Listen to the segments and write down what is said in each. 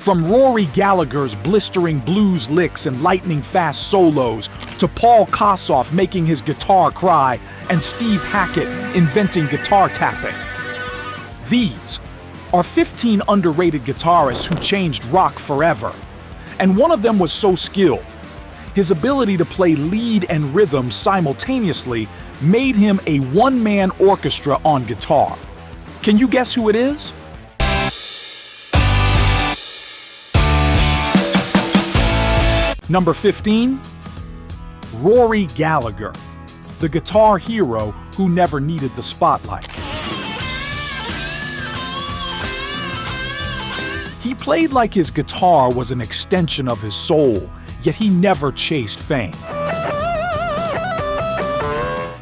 From Rory Gallagher's blistering blues licks and lightning-fast solos, to Paul Kossoff making his guitar cry, and Steve Hackett inventing guitar tapping. These are 15 underrated guitarists who changed rock forever. And one of them was so skilled. His ability to play lead and rhythm simultaneously made him a one-man orchestra on guitar. Can you guess who it is? Number 15, Rory Gallagher, the guitar hero who never needed the spotlight. He played like his guitar was an extension of his soul, yet he never chased fame.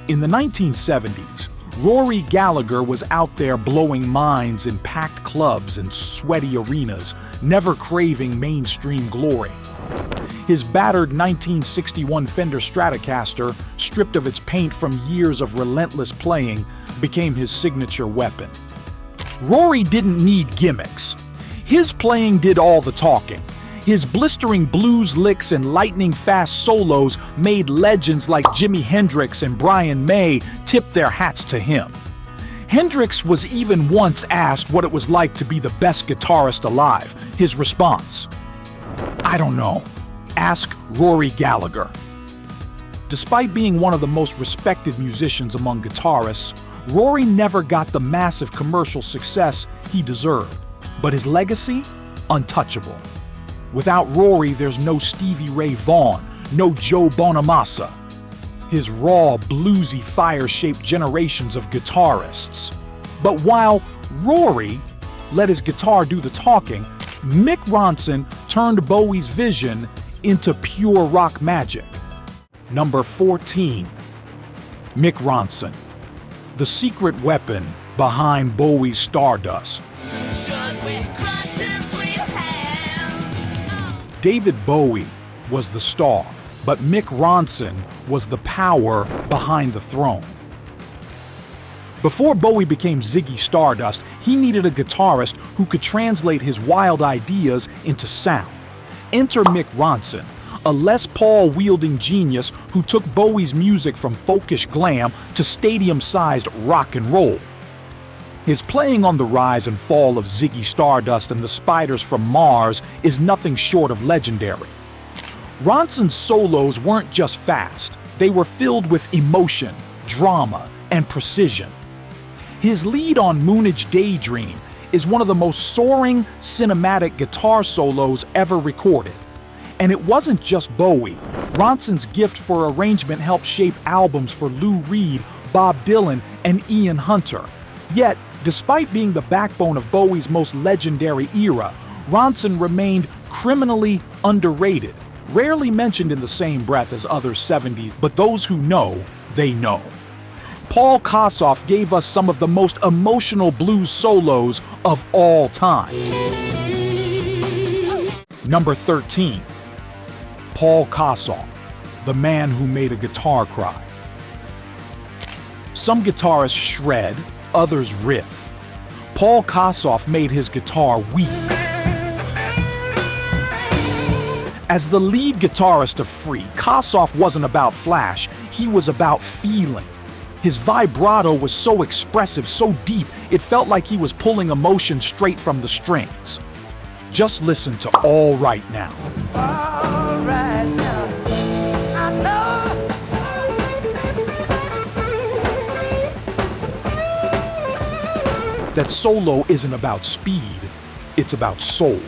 In the 1970s, Rory Gallagher was out there blowing minds in packed clubs and sweaty arenas, never craving mainstream glory. His battered 1961 Fender Stratocaster, stripped of its paint from years of relentless playing, became his signature weapon. Rory didn't need gimmicks. His playing did all the talking. His blistering blues licks and lightning-fast solos made legends like Jimi Hendrix and Brian May tip their hats to him. Hendrix was even once asked what it was like to be the best guitarist alive. His response: "I don't know. Ask Rory Gallagher." Despite being one of the most respected musicians among guitarists, Rory never got the massive commercial success he deserved. But his legacy? Untouchable. Without Rory, there's no Stevie Ray Vaughan, no Joe Bonamassa. His raw, bluesy fire shaped generations of guitarists. But while Rory let his guitar do the talking, Mick Ronson turned Bowie's vision into pure rock magic. Number 14, Mick Ronson, the secret weapon behind Bowie's Stardust. David Bowie was the star, but Mick Ronson was the power behind the throne. Before Bowie became Ziggy Stardust, he needed a guitarist who could translate his wild ideas into sound. Enter Mick Ronson, a Les Paul-wielding genius who took Bowie's music from folkish glam to stadium-sized rock and roll. His playing on the rise and fall of Ziggy Stardust and the Spiders from Mars is nothing short of legendary. Ronson's solos weren't just fast, they were filled with emotion, drama, and precision. His lead on Moonage Daydream is one of the most soaring cinematic guitar solos ever recorded. And it wasn't just Bowie. Ronson's gift for arrangement helped shape albums for Lou Reed, Bob Dylan, and Ian Hunter. Yet, despite being the backbone of Bowie's most legendary era, Ronson remained criminally underrated, rarely mentioned in the same breath as other 70s, but those who know, they know. Paul Kossoff gave us some of the most emotional blues solos of all time. Number 13, Paul Kossoff, the man who made a guitar cry. Some guitarists shred, others riff. Paul Kossoff made his guitar weep. As the lead guitarist of Free, Kossoff wasn't about flash, he was about feeling. His vibrato was so expressive, so deep, it felt like he was pulling emotion straight from the strings. Just listen to All Right Now. All right now, I know. That solo isn't about speed, it's about soul.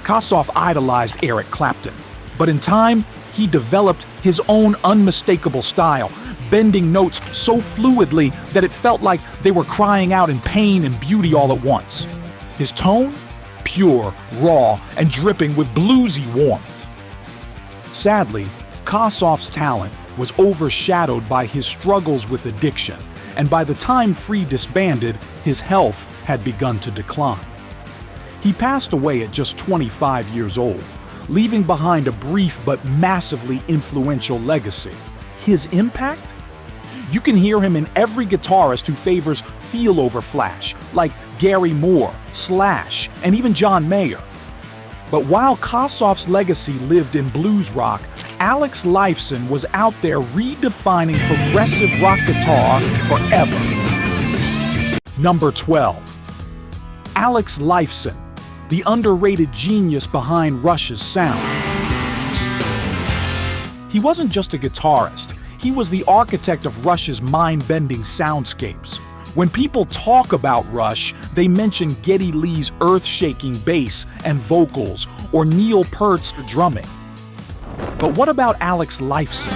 Kossoff idolized Eric Clapton, but in time, he developed his own unmistakable style, bending notes so fluidly that it felt like they were crying out in pain and beauty all at once. His tone? Pure, raw, and dripping with bluesy warmth. Sadly, Kossoff's talent was overshadowed by his struggles with addiction, and by the time Free disbanded, his health had begun to decline. He passed away at just 25 years old, leaving behind a brief but massively influential legacy. His impact? You can hear him in every guitarist who favors feel over flash, like Gary Moore, Slash, and even John Mayer. But while Kossoff's legacy lived in blues rock, Alex Lifeson was out there redefining progressive rock guitar forever. Number 12. Alex Lifeson, the underrated genius behind Rush's sound. He wasn't just a guitarist, he was the architect of Rush's mind-bending soundscapes. When people talk about Rush, they mention Geddy Lee's earth-shaking bass and vocals, or Neil Peart's drumming. But what about Alex Lifeson?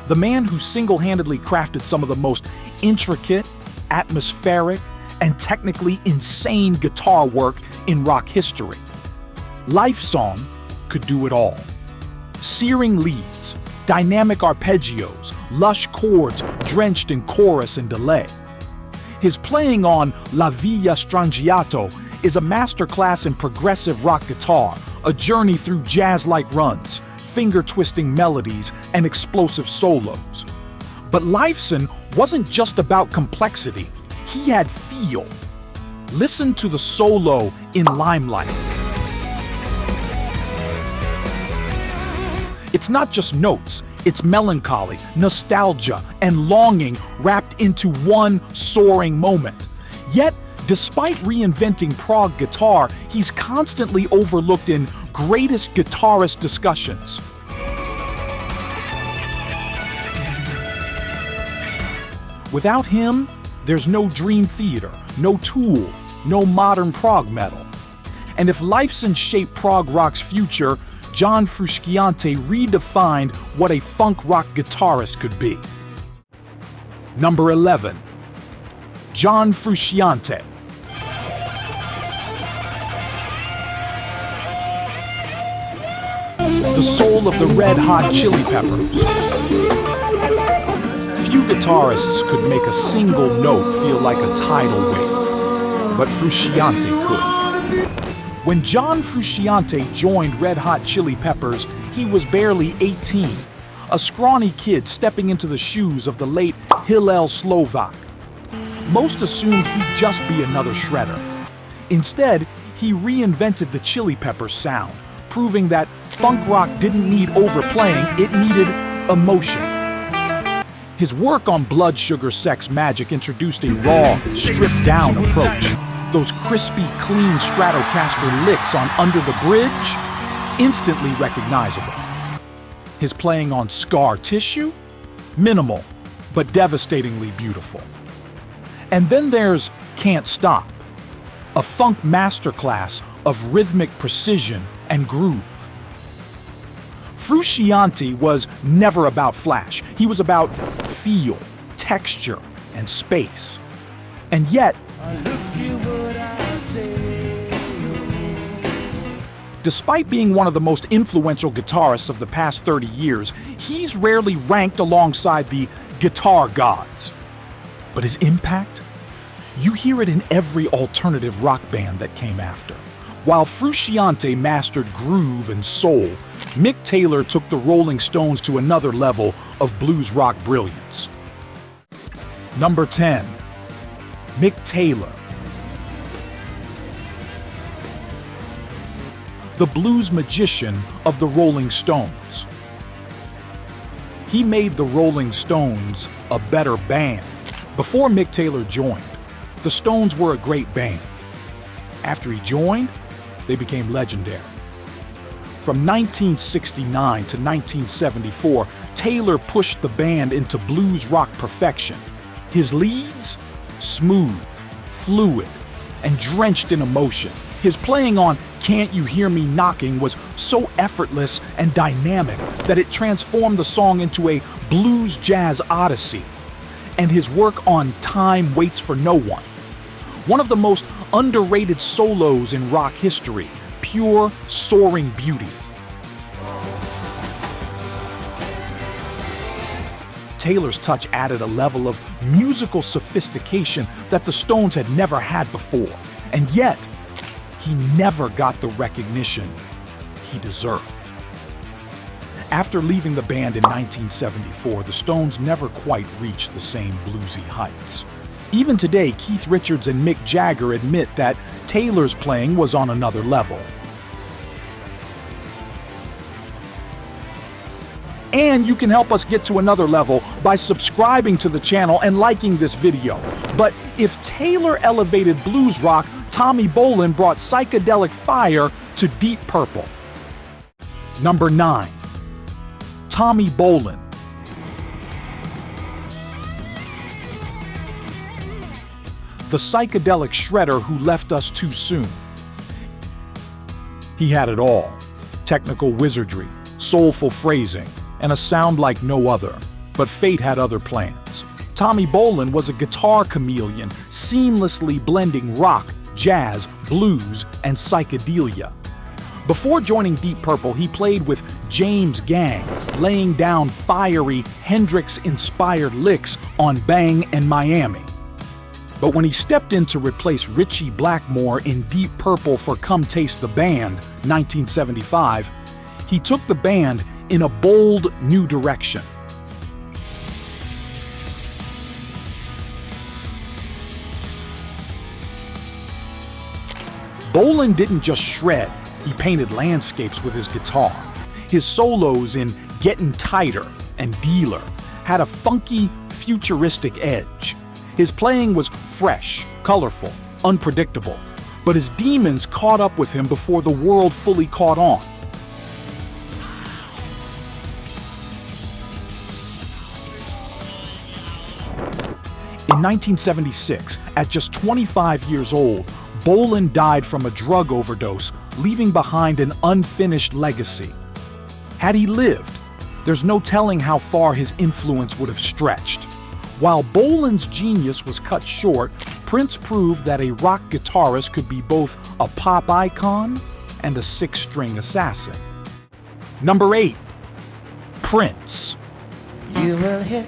The man who single-handedly crafted some of the most intricate, atmospheric, and technically insane guitar work in rock history. Lifeson could do it all. Searing leads, dynamic arpeggios, lush chords drenched in chorus and delay. His playing on La Villa Strangiato is a masterclass in progressive rock guitar, a journey through jazz-like runs, finger-twisting melodies, and explosive solos. But Lifeson wasn't just about complexity, he had feel. Listen to the solo in Limelight. It's not just notes, it's melancholy, nostalgia, and longing wrapped into one soaring moment. Yet, despite reinventing prog guitar, he's constantly overlooked in greatest guitarist discussions. Without him, there's no Dream Theater, no Tool, no modern prog metal. And if Lifeson shaped prog rock's future, John Frusciante redefined what a funk rock guitarist could be. Number 11. John Frusciante. The soul of the Red Hot Chili Peppers. Few guitarists could make a single note feel like a tidal wave, but Frusciante could. When John Frusciante joined Red Hot Chili Peppers, he was barely 18, a scrawny kid stepping into the shoes of the late Hillel Slovak. Most assumed he'd just be another shredder. Instead, he reinvented the Chili Peppers sound, proving that funk rock didn't need overplaying, it needed emotion. His work on Blood Sugar Sex Magik introduced a raw, stripped-down approach. Those crispy, clean Stratocaster licks on Under the Bridge, instantly recognizable. His playing on Scar Tissue, minimal, but devastatingly beautiful. And then there's Can't Stop, a funk masterclass of rhythmic precision and groove. Frusciante was never about flash. He was about feel, texture, and space. And yet, despite being one of the most influential guitarists of the past 30 years, he's rarely ranked alongside the guitar gods. But his impact? You hear it in every alternative rock band that came after. While Frusciante mastered groove and soul, Mick Taylor took the Rolling Stones to another level of blues rock brilliance. Number 10. Mick Taylor. The blues magician of the Rolling Stones. He made the Rolling Stones a better band. Before Mick Taylor joined, the Stones were a great band. After he joined, they became legendary. From 1969 to 1974, Taylor pushed the band into blues rock perfection. His leads? Smooth, fluid, and drenched in emotion. His playing on Can't You Hear Me Knocking was so effortless and dynamic that it transformed the song into a blues jazz odyssey. And his work on Time Waits for No One, one of the most underrated solos in rock history, pure, soaring beauty. Taylor's touch added a level of musical sophistication that the Stones had never had before, and yet, he never got the recognition he deserved. After leaving the band in 1974, the Stones never quite reached the same bluesy heights. Even today, Keith Richards and Mick Jagger admit that Taylor's playing was on another level. And you can help us get to another level by subscribing to the channel and liking this video. But if Taylor elevated blues rock, Tommy Bolin brought psychedelic fire to Deep Purple. Number 9. Tommy Bolin. The psychedelic shredder who left us too soon. He had it all: technical wizardry, soulful phrasing, and a sound like no other. But fate had other plans. Tommy Bolin was a guitar chameleon, seamlessly blending rock, jazz, blues, and psychedelia. Before joining Deep Purple, he played with James Gang, laying down fiery Hendrix-inspired licks on Bang and Miami. But when he stepped in to replace Ritchie Blackmore in Deep Purple for Come Taste the Band, 1975, he took the band in a bold new direction. Bolin didn't just shred, he painted landscapes with his guitar. His solos in Getting Tighter and Dealer had a funky, futuristic edge. His playing was fresh, colorful, unpredictable, but his demons caught up with him before the world fully caught on. In 1976, at just 25 years old, Bolin died from a drug overdose, leaving behind an unfinished legacy. Had he lived, there's no telling how far his influence would have stretched. While Bolin's genius was cut short, Prince proved that a rock guitarist could be both a pop icon and a six-string assassin. Number 8. Prince. You will hit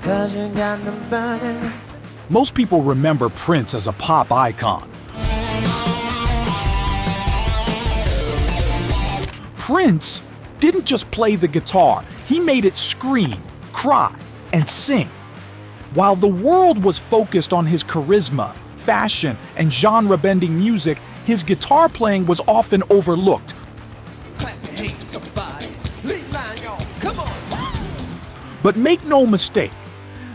cause you got the burners. Most people remember Prince as a pop icon. Prince didn't just play the guitar, he made it scream, cry, and sing. While the world was focused on his charisma, fashion, and genre-bending music, his guitar playing was often overlooked. Clap your hands, somebody. Lead line, y'all. Come on. But make no mistake,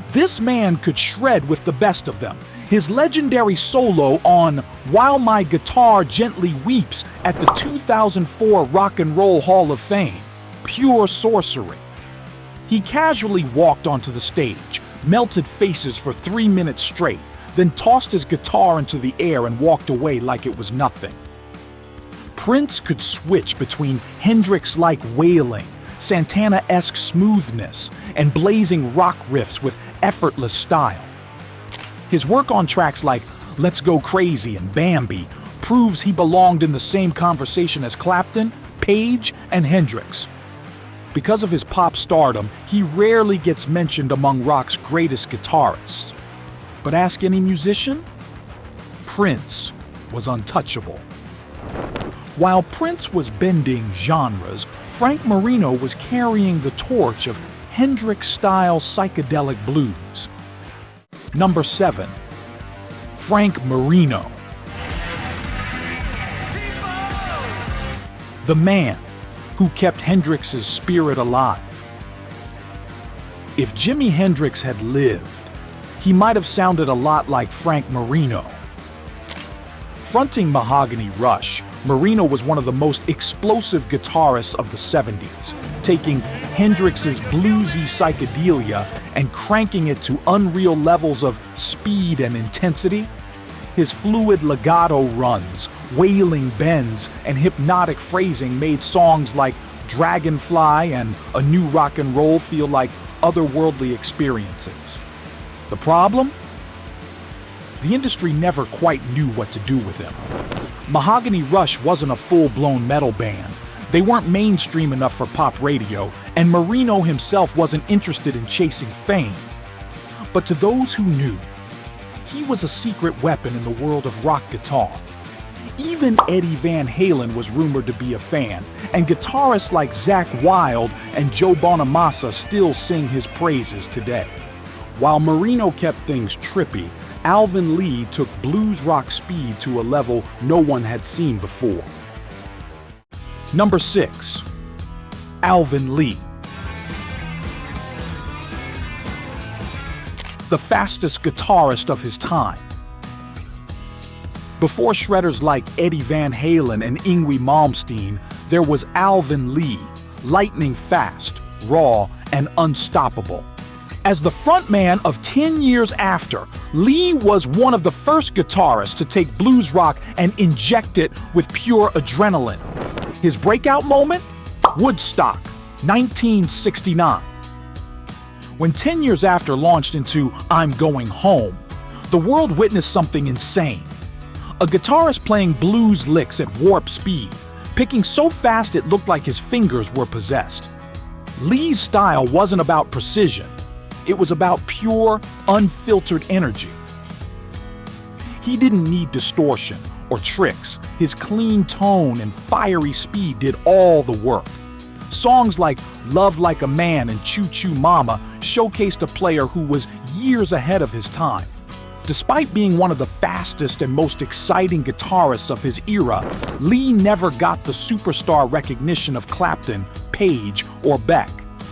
this man could shred with the best of them. His legendary solo on While My Guitar Gently Weeps at the 2004 Rock and Roll Hall of Fame, pure sorcery. He casually walked onto the stage, melted faces for 3 minutes straight, then tossed his guitar into the air and walked away like it was nothing. Prince could switch between Hendrix-like wailing, Santana-esque smoothness, and blazing rock riffs with effortless style. His work on tracks like Let's Go Crazy and Bambi proves he belonged in the same conversation as Clapton, Page, and Hendrix. Because of his pop stardom, he rarely gets mentioned among rock's greatest guitarists. But ask any musician, Prince was untouchable. While Prince was bending genres, Frank Marino was carrying the torch of Hendrix-style psychedelic blues. Number 7. Frank Marino. The man who kept Hendrix's spirit alive. If Jimi Hendrix had lived, he might have sounded a lot like Frank Marino. Fronting Mahogany Rush, Marino was one of the most explosive guitarists of the 70s, taking Hendrix's bluesy psychedelia and cranking it to unreal levels of speed and intensity. His fluid legato runs, wailing bends, and hypnotic phrasing made songs like Dragonfly and A New Rock and Roll feel like otherworldly experiences. The problem? The industry never quite knew what to do with him. Mahogany Rush wasn't a full-blown metal band. They weren't mainstream enough for pop radio, and Marino himself wasn't interested in chasing fame. But to those who knew, he was a secret weapon in the world of rock guitar. Even Eddie Van Halen was rumored to be a fan, and guitarists like Zakk Wylde and Joe Bonamassa still sing his praises today. While Marino kept things trippy, Alvin Lee took blues rock speed to a level no one had seen before. Number 6. Alvin Lee. The fastest guitarist of his time. Before shredders like Eddie Van Halen and Yngwie Malmsteen, there was Alvin Lee, lightning fast, raw, and unstoppable. As the frontman of 10 Years After, Lee was one of the first guitarists to take blues rock and inject it with pure adrenaline. His breakout moment? Woodstock, 1969. When 10 Years After launched into I'm Going Home, the world witnessed something insane. A guitarist playing blues licks at warp speed, picking so fast it looked like his fingers were possessed. Lee's style wasn't about precision. It was about pure, unfiltered energy. He didn't need distortion or tricks. His clean tone and fiery speed did all the work. Songs like Love Like a Man and Choo Choo Mama showcased a player who was years ahead of his time. Despite being one of the fastest and most exciting guitarists of his era, Lee never got the superstar recognition of Clapton, Page, or Beck.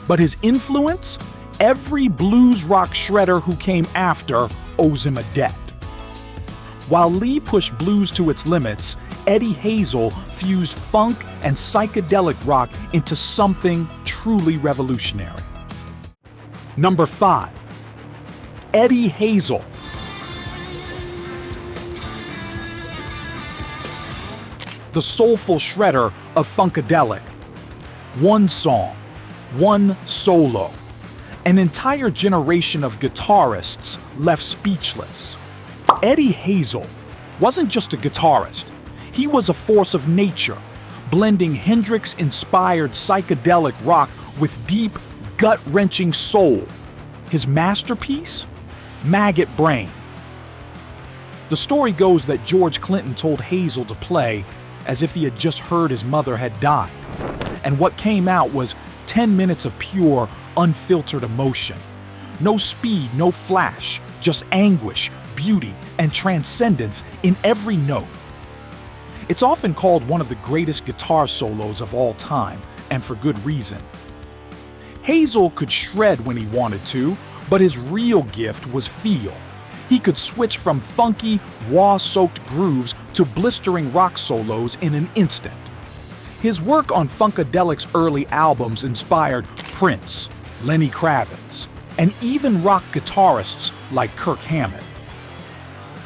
But his influence? Every blues rock shredder who came after owes him a debt. While Lee pushed blues to its limits, Eddie Hazel fused funk and psychedelic rock into something truly revolutionary. Number 5. Eddie Hazel. The soulful shredder of Funkadelic. One song, one solo. An entire generation of guitarists left speechless. Eddie Hazel wasn't just a guitarist. He was a force of nature, blending Hendrix-inspired psychedelic rock with deep, gut-wrenching soul. His masterpiece? Maggot Brain. The story goes that George Clinton told Hazel to play as if he had just heard his mother had died. And what came out was 10 minutes of pure, unfiltered emotion. No speed, no flash, just anguish, beauty, and transcendence in every note. It's often called one of the greatest guitar solos of all time, and for good reason. Hazel could shred when he wanted to, but his real gift was feel. He could switch from funky, wah-soaked grooves to blistering rock solos in an instant. His work on Funkadelic's early albums inspired Prince, Lenny Kravitz, and even rock guitarists like Kirk Hammett.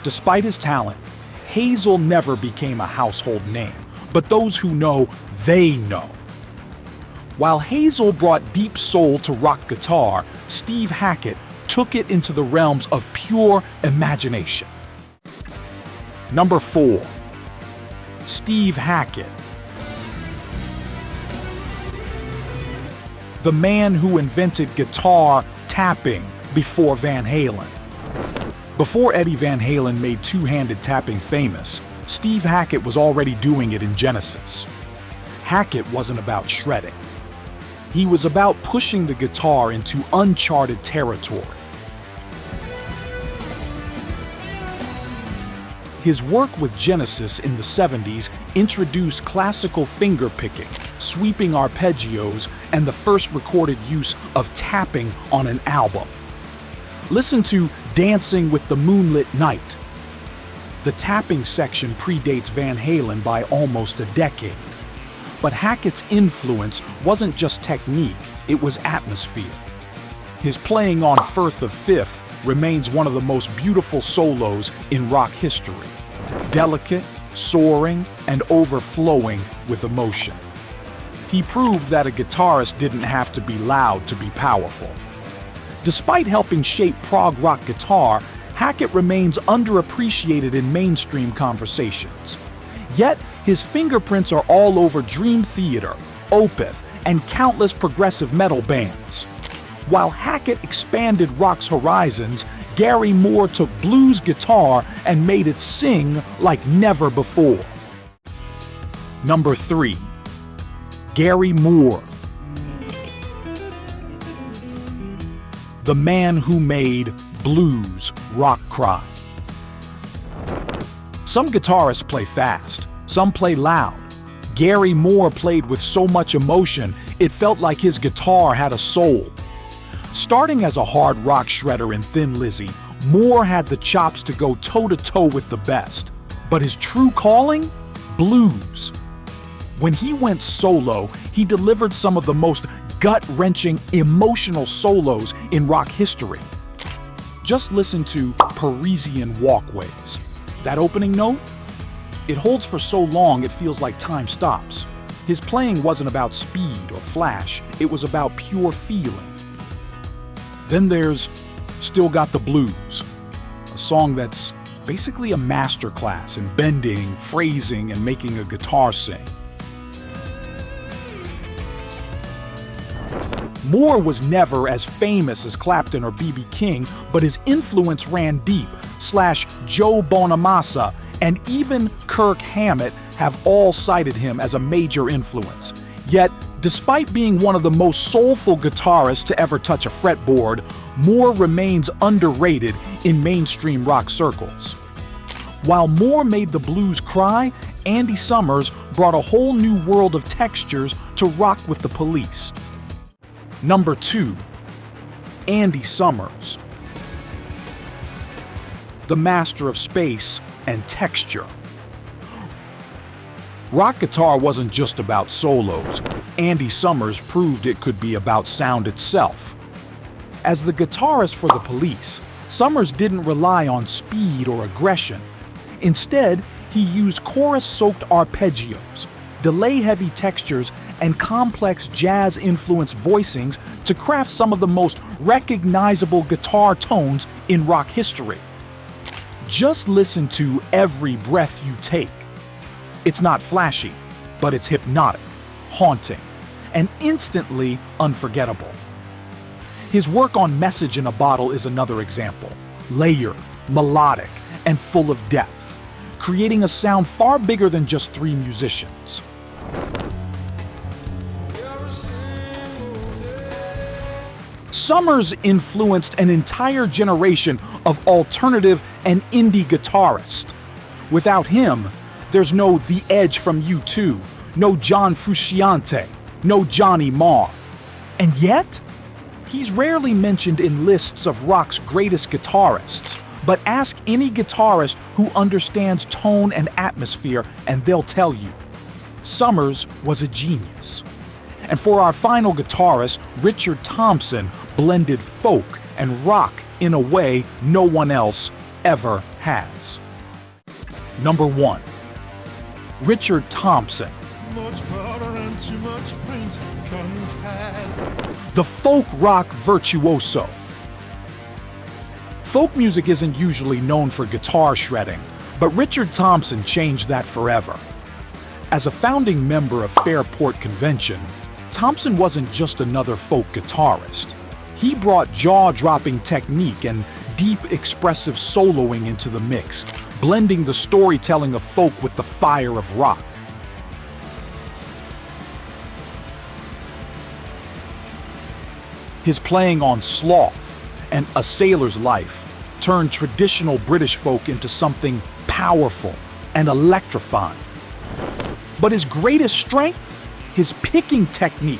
Despite his talent, Hazel never became a household name, but those who know, they know. While Hazel brought deep soul to rock guitar, Steve Hackett took it into the realms of pure imagination. Number 4. Steve Hackett. The man who invented guitar tapping before Van Halen. Before Eddie Van Halen made two-handed tapping famous, Steve Hackett was already doing it in Genesis. Hackett wasn't about shredding. He was about pushing the guitar into uncharted territory. His work with Genesis in the 70s introduced classical fingerpicking, sweeping arpeggios, and the first recorded use of tapping on an album. Listen to Dancing with the Moonlit Night. The tapping section predates Van Halen by almost a decade. But Hackett's influence wasn't just technique, it was atmosphere. His playing on Firth of Fifth remains one of the most beautiful solos in rock history. Delicate, soaring, and overflowing with emotion. He proved that a guitarist didn't have to be loud to be powerful. Despite helping shape prog rock guitar, Hackett remains underappreciated in mainstream conversations. Yet, his fingerprints are all over Dream Theater, Opeth, and countless progressive metal bands. While Hackett expanded rock's horizons, Gary Moore took blues guitar and made it sing like never before. Number 3. Gary Moore. the man who made blues rock cry. Some guitarists play fast, some play loud. Gary Moore played with so much emotion, it felt like his guitar had a soul. Starting as a hard rock shredder in Thin Lizzy, Moore had the chops to go toe-to-toe with the best. But his true calling? Blues. When he went solo, he delivered some of the most gut-wrenching, emotional solos in rock history. Just listen to Parisian Walkways. That opening note? It holds for so long it feels like time stops. His playing wasn't about speed or flash, it was about pure feeling. Then there's Still Got the Blues, a song that's basically a masterclass in bending, phrasing, and making a guitar sing. Moore was never as famous as Clapton or B.B. King, but his influence ran deep. Joe Bonamassa and even Kirk Hammett have all cited him as a major influence. Yet, despite being one of the most soulful guitarists to ever touch a fretboard, Moore remains underrated in mainstream rock circles. While Moore made the blues cry, Andy Summers brought a whole new world of textures to Rock with the Police. Number 2. Andy Summers, the master of space and texture. Rock guitar wasn't just about solos. Andy Summers proved it could be about sound itself. As the guitarist for the Police, Summers didn't rely on speed or aggression. Instead, he used chorus-soaked arpeggios, delay-heavy textures, and complex jazz-influenced voicings to craft some of the most recognizable guitar tones in rock history. Just listen to Every Breath You Take. It's not flashy, but it's hypnotic, haunting, and instantly unforgettable. His work on Message in a Bottle is another example. Layered, melodic, and full of depth, creating a sound far bigger than just 3 musicians. Summers influenced an entire generation of alternative and indie guitarists. Without him, there's no The Edge from U2, no John Frusciante, no Johnny Marr. And yet, he's rarely mentioned in lists of rock's greatest guitarists. But ask any guitarist who understands tone and atmosphere, and they'll tell you, Summers was a genius. And for our final guitarist, Richard Thompson blended folk and rock in a way no one else ever has. Number 1. Richard Thompson, the folk rock virtuoso. Folk music isn't usually known for guitar shredding, but Richard Thompson changed that forever. As a founding member of Fairport Convention, Thompson wasn't just another folk guitarist. He brought jaw-dropping technique and deep, expressive soloing into the mix, blending the storytelling of folk with the fire of rock. His playing on Sloth and A Sailor's Life turned traditional British folk into something powerful and electrifying. But his greatest strength? His picking technique.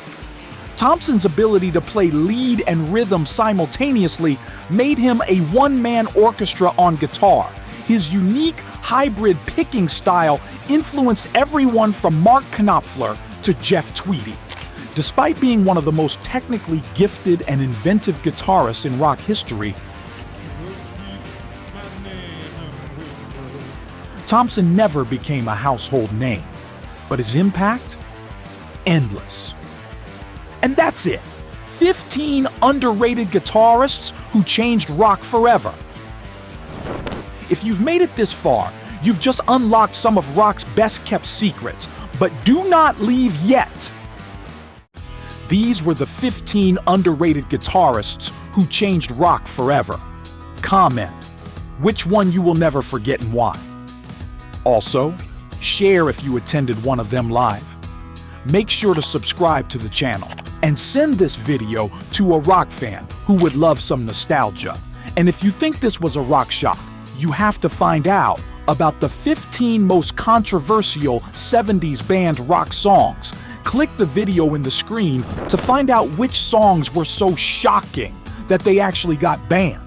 Thompson's ability to play lead and rhythm simultaneously made him a one-man orchestra on guitar. His unique hybrid picking style influenced everyone from Mark Knopfler to Jeff Tweedy. Despite being one of the most technically gifted and inventive guitarists in rock history, Thompson never became a household name, but his impact? Endless. And that's it. 15 underrated guitarists who changed rock forever. If you've made it this far, you've just unlocked some of rock's best-kept secrets, but do not leave yet. These were the 15 underrated guitarists who changed rock forever. Comment which one you will never forget and why. Also, share if you attended one of them live. Make sure to subscribe to the channel and send this video to a rock fan who would love some nostalgia. And if you think this was a rock shock, you have to find out about the 15 most controversial 70s band rock songs. Click the video in the screen to find out which songs were so shocking that they actually got banned.